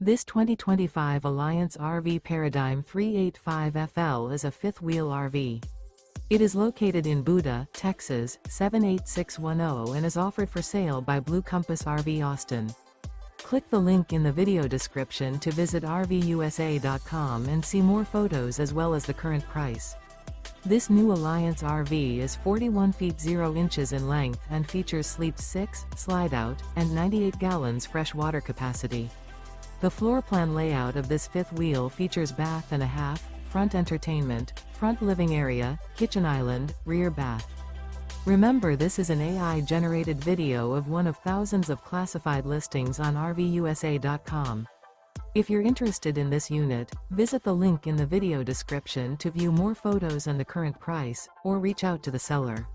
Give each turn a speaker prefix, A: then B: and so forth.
A: This 2025 Alliance RV Paradigm 385FL is a fifth-wheel RV. It is located in Buda, Texas, 78610 and is offered for sale by Blue Compass RV Austin. Click the link in the video description to visit RVUSA.com and see more photos as well as the current price. This new Alliance RV is 41 feet 0 inches in length and features Sleep 6, Slideout, and 98 gallons fresh water capacity. The floor plan layout of this fifth wheel features bath and a half, front entertainment, front living area, kitchen island, rear bath. Remember, this is an AI-generated video of one of thousands of classified listings on RVUSA.com. If you're interested in this unit, visit the link in the video description to view more photos and the current price, or reach out to the seller.